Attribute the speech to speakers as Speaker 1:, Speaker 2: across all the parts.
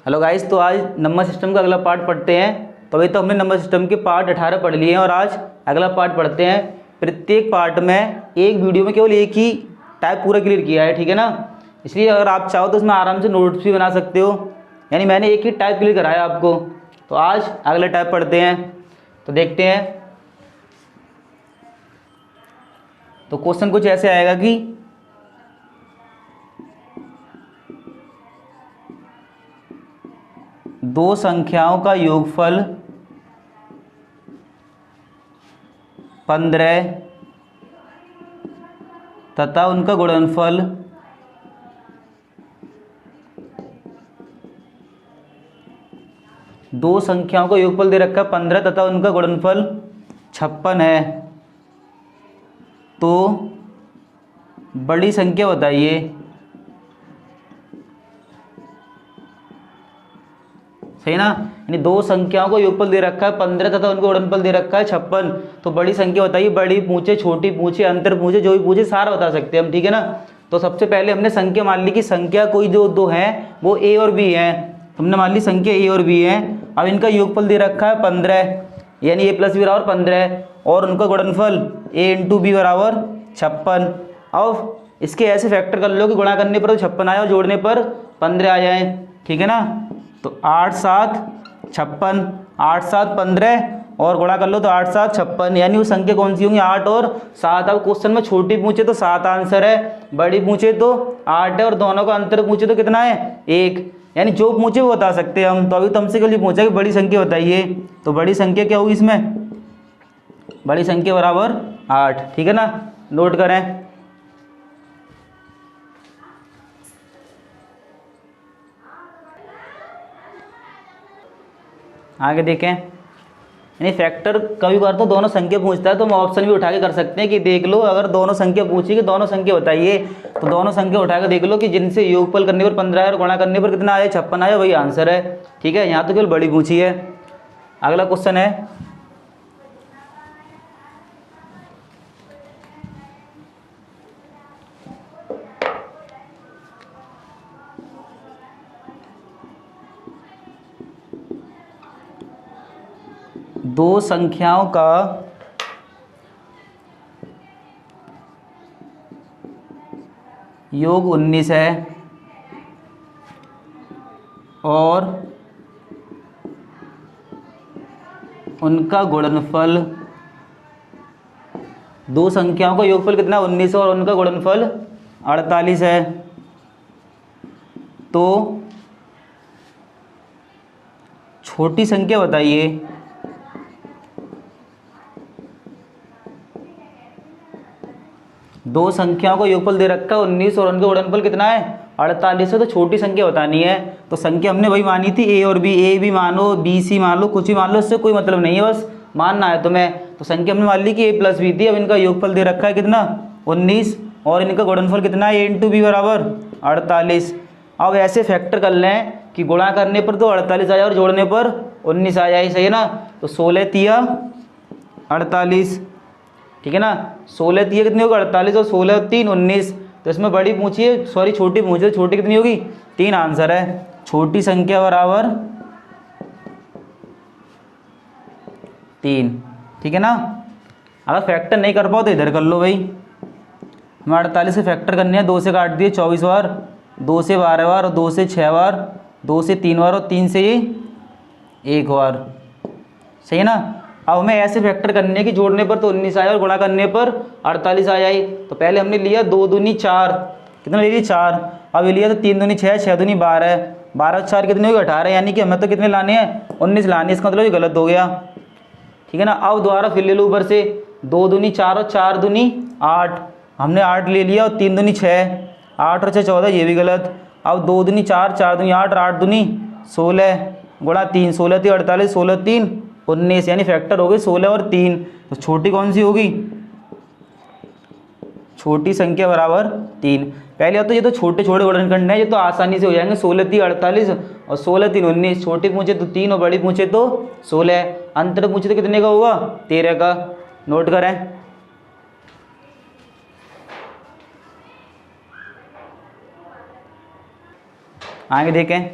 Speaker 1: Hello guys, तो आज number system का अगला पार्ट पढ़ते हैं। तो अभी तो हमने नंबर सिस्टम के पार्ट 18 पढ़ लिए हैं और आज अगला पार्ट पढ़ते हैं। प्रत्येक पार्ट में एक वीडियो में केवल एक ही टाइप पूरा क्लियर किया है, ठीक है ना। इसलिए अगर आप चाहो तो इसमें आराम से नोट्स भी बना सकते हो, यानी मैंने एक ही टाइप क्लियर कराया आपको। तो आज अगला टाइप पढ़ते हैं, तो देखते हैं। तो क्वेश्चन कुछ ऐसे आएगा कि दो संख्याओं का योगफल 15 तथा उनका गुणनफल 15 तथा उनका गुणनफल 56 है। तो बड़ी संख्या बताइए। सही ना, यानी दो संख्याओं को योगफल दे रखा है 15 तथा उनको गुणनफल दे रखा है 56। तो बड़ी संख्या बताइए। बड़ी पूछे, छोटी पूछे, अंतर पूछे, जो भी पूछे सारा बता सकते हैं हम, ठीक है ना। तो सबसे पहले हमने संख्या मान ली कि संख्या कोई जो दो हैं वो ए और बी हैं। हमने मान ली संख्या ए और बी हैं। अब इनका योगफल दे रखा है 15, यानी ए प्लस बी बराबर 15, और उनका गुणनफल ए इंटू बी बराबर 56। अब इसके ऐसे फैक्टर कर लो कि गुणा करने पर तो 56 आए और जोड़ने पर 15 आ जाए, ठीक है ना। तो 8 7 56, 8 7 15 और गुणा कर लो तो 8 7 56, यानी वो संख्या कौन सी होंगी 8 और 7। अब क्वेश्चन में छोटी पूछे तो 7 आंसर है, बड़ी पूछे तो 8 है, और दोनों का अंतर पूछे तो कितना है 1, यानी जो पूछे वो बता सकते हैं हम। तो अभी तो हमसे कल पूछा कि बड़ी संख्या बताइए, तो बड़ी संख्या क्या होगी इसमें, बड़ी संख्या बराबर 8, ठीक है ना। नोट करें। आगे देखें, यानी फैक्टर कभी बार तो दोनों संख्या पूछता है तो हम ऑप्शन भी उठा के कर सकते हैं कि देख लो अगर दोनों संख्या पूछी कि दोनों संख्या बताइए, तो दोनों संख्या उठा के देख लो कि जिनसे योगफल करने पर 15 है और गुणा करने पर कितना आया 56 आया, वही आंसर है, ठीक है। यहाँ तो केवल बड़ी पूछी है। अगला क्वेश्चन है दो संख्याओं का योग 19 है और उनका गुणनफल, दो संख्याओं का योगफल कितना 19 और उनका गुणनफल 48 है। तो छोटी संख्या बताइए। दो संख्याओं को योगफल दे रखा है 19 और उनका गुणनफल कितना है 48 है। तो छोटी संख्या बतानी है। तो संख्या हमने वही मानी थी ए और बी, ए भी मानो, बी सी मान लो, कुछ भी मान लो, इससे कोई मतलब नहीं है, बस मानना है तुम्हें। तो संख्या हमने मान ली कि ए प्लस बी थी। अब इनका योगफल दे रखा है कितना 19 और इनका गुणनफल कितना है ए इंटू बी बराबर 48। अब ऐसे फैक्टर कर लें कि गुणा करने पर तो 48 आ जाए और जोड़ने पर 19 आ जाए, सही है ना। तो 16 तिया 48, ठीक है ना। 16 तिया कितनी होगी 48 और 16 3 19। तो इसमें बड़ी पूछिए, सॉरी छोटी पूछिए, छोटी कितनी होगी 3 आंसर है। छोटी संख्या बराबर 3, ठीक है ना। अगर फैक्टर नहीं कर पाओ तो इधर कर लो भाई। हमें 48 से फैक्टर करने हैं, 2 से काट दिए 24 बार, 2 से 12 बार, और 2 से 6 बार, 2 से 3 बार, और 3 से ये 1 बार, सही है ना। अब हमें ऐसे फैक्टर करने हैं कि जोड़ने पर तो 19 आया और गुणा करने पर 48 आ जाए। तो पहले हमने लिया 2 दूनी 4, कितना ले लिया 4। अब ये लिया तो 3 दूनी 6, 6 दूनी 12, 12 और 4 कितने हो गए 18, यानी कि हमें तो कितने लाने हैं 19 लाने। इसका मतलब ये गलत हो गया, ठीक है ना। अब दोबारा फिर ले लो ऊपर से 2 दूनी 4 और 4 दूनी 8, हमने 8 ले लिया, और 3 दूनी 6, 8 और 6 14, ये भी गलत। अब 2 दूनी 4, 4 दूनी 8 और 8 दूनी 16, गुणा 3, 16 3 48, 16 3 19, यानी फैक्टर हो गए 16 और 3। तो छोटी कौन सी होगी, छोटी संख्या बराबर 3। पहले तो ये तो छोटे छोटे गुणनखंड हैं, ये तो आसानी से हो जाएंगे। 16 3 48 और 16 3 19। छोटी पूछे तो 3 और बड़ी पूछे तो 16, अंतर पूछे तो कितने का होगा 13 का। नोट करें। आगे देखें,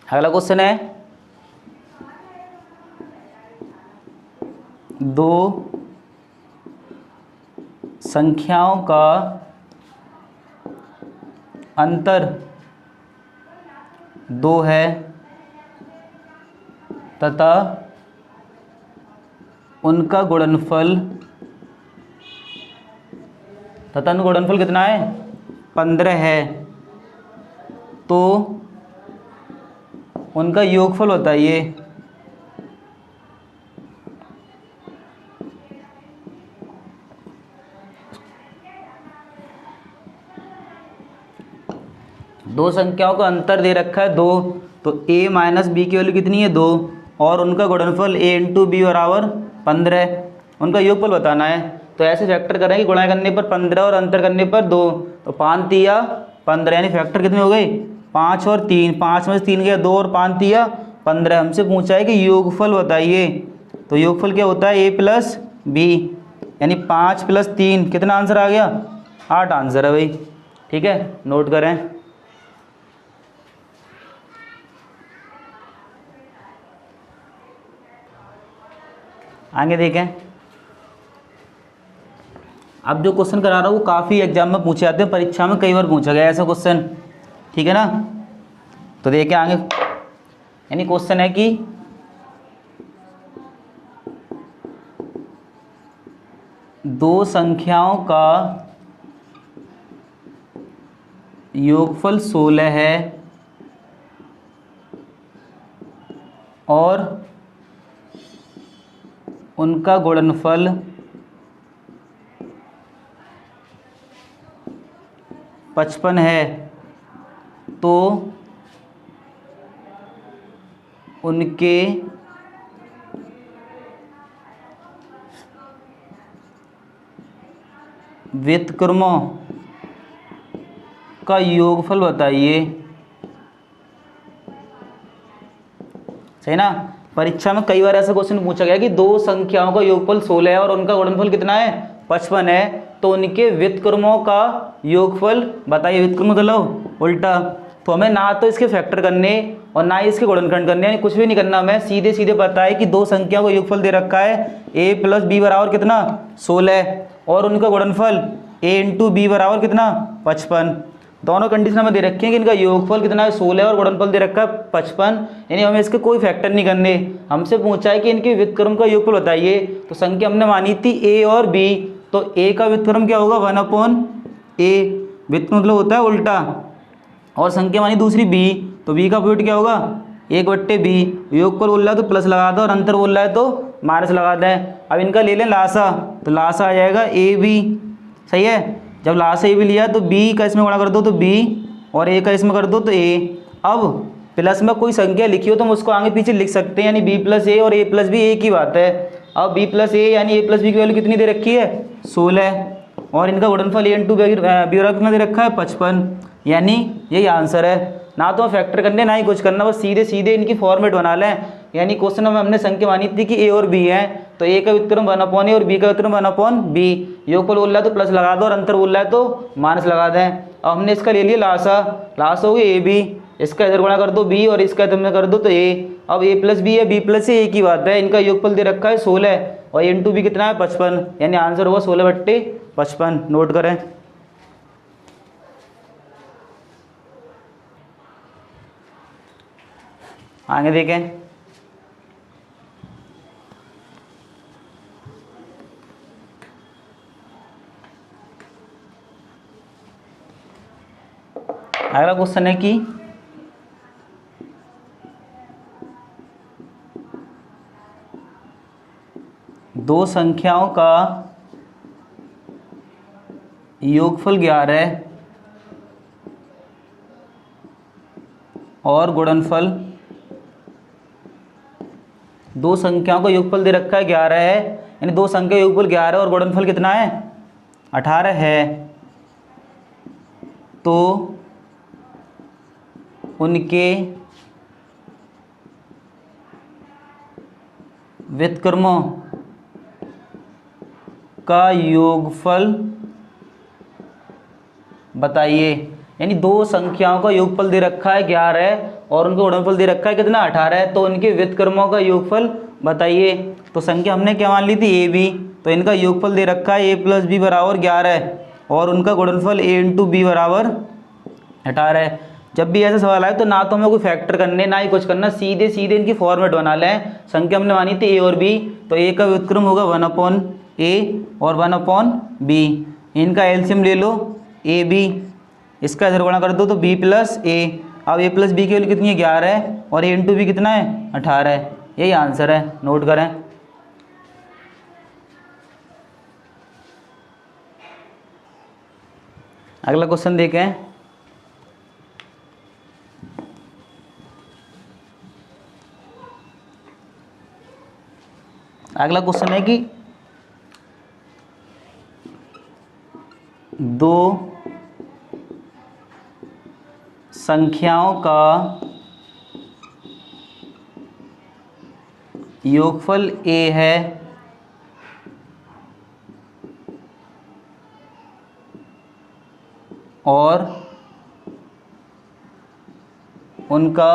Speaker 1: अगला क्वेश्चन है, दो संख्याओं का अंतर 2 है तथा उनका गुणनफल कितना है? 15 है, तो उनका योगफल बताइए। दो संख्याओं का अंतर दे रखा है 2, तो a माइनस बी की वैल्यू कितनी है? 2, और उनका गुणनफल a इंटू बी बराबर 15, उनका योगफल बताना है। तो ऐसे फैक्टर करें कि गुणा करने पर 15 और अंतर करने पर 2, तो 5 तिया 15, यानी फैक्टर कितने हो गए? 5 और 3, 5 में से 3 गया 2 और 5 तिया 15। हमसे पूछा है कि योगफल बताइए, तो योगफल क्या होता है? a प्लस बी, यानी 5 प्लस 3 कितना आंसर आ गया? 8 आंसर है भाई। ठीक है, नोट करें। आगे देखें, अब जो क्वेश्चन करा रहा हूँ वो काफ़ी एग्जाम में पूछे जाते हैं, परीक्षा में कई बार पूछा गया ऐसा क्वेश्चन। ठीक है ना, तो देखें आगे, यानी क्वेश्चन है कि दो संख्याओं का योगफल 16 है और उनका गुणनफल 55 है, तो उनके व्युत्क्रमों का योगफल बताइए। सही ना, परीक्षा में कई बार ऐसा क्वेश्चन पूछा गया कि दो संख्याओं का योगफल 16 है और उनका गुणनफल कितना है? 55 है, तो उनके व्युत्क्रमों का योगफल बताइए। व्युत्क्रम मतलब उल्टा, तो हमें ना तो इसके फैक्टर करने और ना ही इसके गुणनखंड करने, यानी कुछ भी नहीं करना, हमें सीधे सीधे पता है कि दो संख्याओं का योगफल दे रखा है a प्लस बी बराबर कितना? 16, और उनका गुणनफल a इंटू बी बराबर कितना? 55। दोनों कंडीशन हमें दे रखी है कि इनका योगफल कितना है? 16 और गुणनफल दे रखा है 55, यानी हमें इसके कोई फैक्टर नहीं करने। हमसे पूछा है कि इनके व्युत्क्रम का योगफल बताइए, तो संख्या हमने मानी थी a और b, तो a का व्युत्क्रम क्या होगा? 1/a, व्युत्क्रम मतलब होता है उल्टा, और संख्या मानी दूसरी b, तो b का प्रोडक्ट क्या होगा? 1/b। योगफल बोल रहा है तो प्लस लगा दो और अंतर बोल रहा है तो माइनस लगा दें। अब इनका ले लें लासा, तो लासा आ जाएगा ab। सही है, जब लासा a भी लिया तो b का इसमें गुणा कर दो तो b, और a का इसमें कर दो तो a। अब प्लस में कोई संख्या लिखी हो तो हम उसको आगे पीछे लिख सकते हैं, यानी b प्लस a और a प्लस b एक ही बात है। अब b प्लस a यानी a प्लस b की वैल्यू कितनी दे रखी है? 16, और इनका गुणनफल a इंटू बी कितना दे रखा है? 55, यानी यही आंसर है। ना तो फैक्टर करने ना ही कुछ करना, बस सीधे सीधे इनकी फॉर्मेट बना लें। यानी क्वेश्चन में हमने संख्या मानी थी कि a और b है, तो a का व्युत्क्रम 1/a और b का व्युत्क्रम 1/b। योगफल बोल रहा है तो प्लस लगा दो और अंतर बोल रहा है तो माइनस लगा दें। अब हमने इसका ले लिया लासा, लासा हो गया ab, इसका इधर गुणा कर दो b और इसका इधर में कर दो तो a। अब a प्लस बी है, b प्लस a एक ही बात है। इनका योगफल दे रखा है 16 और a इंटू बी कितना है? 55, यानी आंसर होगा 16/55। नोट करें। आगे देखें, अगला क्वेश्चन है कि दो संख्याओं का योगफल 11 और गुणनफल, दो संख्याओं का योगफल दे रखा है 11 है, यानी दो संख्या योगफल 11 और गुणनफल कितना है? 18 है, तो उनके व्युत्क्रमों का योगफल बताइए। यानी दो संख्याओं का योगफल दे रखा है 11 और उनका गुणनफल दे रखा है कितना 18 है, तो उनके व्युत्क्रमों का योगफल बताइए। तो संख्या हमने क्या मान ली थी ए बी, तो इनका योगफल दे रखा है a + b बराबर 11 है और उनका गुणनफल a × b बराबर 18 है। जब भी ऐसा सवाल आए तो ना तो हमें कोई फैक्टर करने ना ही कुछ करना, सीधे सीधे इनकी फॉर्मेट बना लें। संख्या हमने मानी थी a और b, तो a का व्युत्क्रम होगा 1/a और 1/b। इनका एलसीएम ले लो a b, इसका इधर गुणा कर दो तो b + a। अब a + b की वैल्यू कितनी है 11 है और a × b कितना है 18 है। यही आंसर है, नोट करें। अगला क्वेश्चन देखें। अगला क्वेश्चन है कि दो संख्याओं का योगफल a है और उनका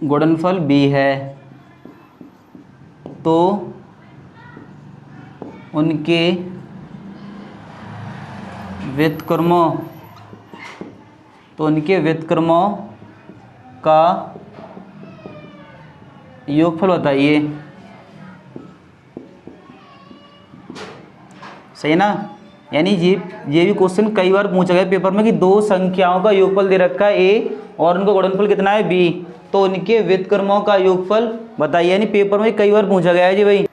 Speaker 1: गुणनफल b है, तो उनके व्युत्क्रमों का योगफल बताइए। सही ना, यानी ये भी क्वेश्चन कई बार पूछा गया पेपर में कि दो संख्याओं का योगफल दे रखा है a और उनका गुणनफल कितना है b, तो उनके व्युत्क्रमों का योगफल बताइए। यानी पेपर में कई बार पूछा गया है जी भाई।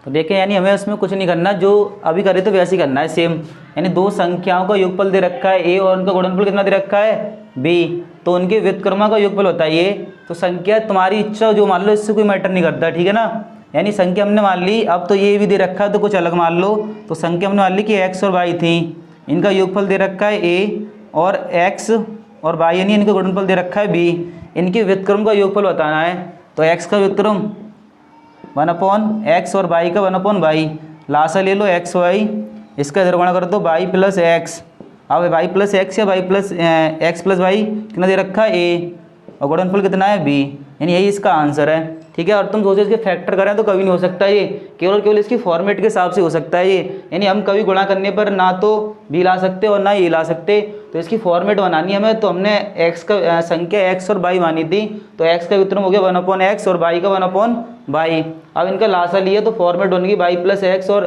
Speaker 1: तो देखें, यानी हमें उसमें कुछ नहीं करना, जो अभी करे तो वैसे ही करना है सेम। यानी दो संख्याओं का योगफल दे रखा है a और उनका गुणनफल कितना दे रखा है b, तो उनके व्युत्क्रमों का योगफल बताइए। तो संख्या तुम्हारी इच्छा जो मान लो, इससे कोई मैटर नहीं करता, ठीक है ना। यानी संख्या हमने मान ली, अब तो ये भी दे रखा है तो कुछ अलग मान लो। तो संख्या हमने मान ली कि x और y थी, इनका योगफल दे रखा है a और x और y, यानी इनका गुणनफल दे रखा है b। इनके व्युत्क्रम का योगफल बताना है। तो x का व्युत्क्रम 1/x और y का 1/y, लासा ले लो x y, इसका इधर गुणा कर दो y + x। अब y + x या x + y कितना दे रखा है a और गुणनफल कितना है b, यानी यही इसका आंसर है। ठीक है, और तुम सोचो इसके फैक्टर करें तो कभी नहीं हो सकता, ये केवल इसकी फॉर्मेट के हिसाब से हो सकता है ये। यानी हम कभी गुणा करने पर ना तो b ला सकते और ना ये ला सकते, तो इसकी फॉर्मेट बनानी है हमें। तो हमने x का संख्या x और y मानी थी, तो x का व्युत्क्रम हो गया 1/x और y का 1/y। अब इनका लासा लिया तो फॉर्मेट बनेगी y + x और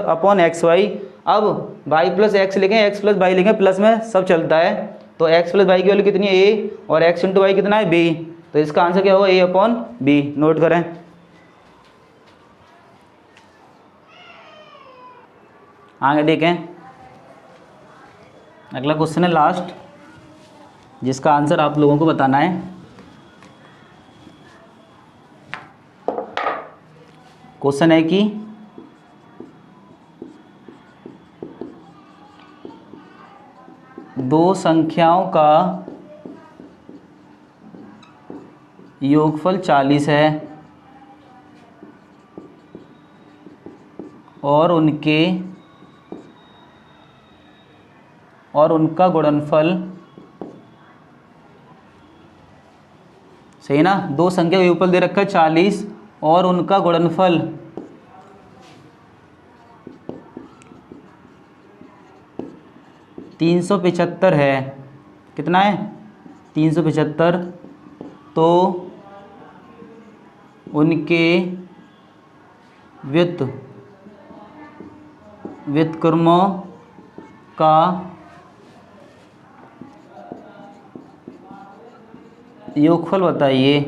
Speaker 1: xy। अब y + x लिखें, x + y लिखें, प्लस में सब चलता है। तो x + y की वैल्यू कितनी है a और x × y कितना है b, तो इसका आंसर क्या होगा a/b। नोट करें। आगे देखें, अगला क्वेश्चन है लास्ट, जिसका आंसर आप लोगों को बताना है। क्वेश्चन है कि दो संख्याओं का योगफल 40 है और उनका गुणनफल, सही ना, दो संख्या का योगफल दे रखा है 40 और उनका गुणनफल 375 है। कितना है 375, तो उनके व्युत्क्रमों का योगफल बताइए।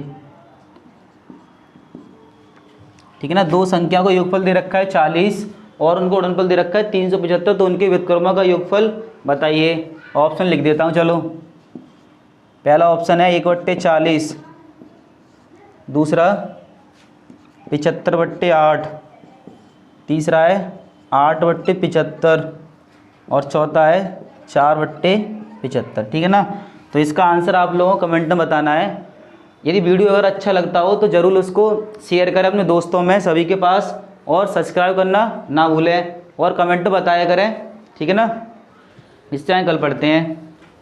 Speaker 1: ठीक है ना, दो संख्या को योगफल दे रखा है 40 और उनको गुणनफल दे रखा है 375, तो उनके व्युत्क्रमों का योगफल बताइए। ऑप्शन लिख देता हूँ, चलो। पहला ऑप्शन है 1/40, दूसरा 75/8, तीसरा है 8/75 और चौथा है 4/75। ठीक है ना, तो इसका आंसर आप लोगों को कमेंट में बताना है। यदि वीडियो अगर अच्छा लगता हो तो ज़रूर उसको शेयर करें अपने दोस्तों में, सभी के पास, और सब्सक्राइब करना ना भूलें और कमेंट में बताया करें। ठीक है ना, इस तरह कल पढ़ते हैं।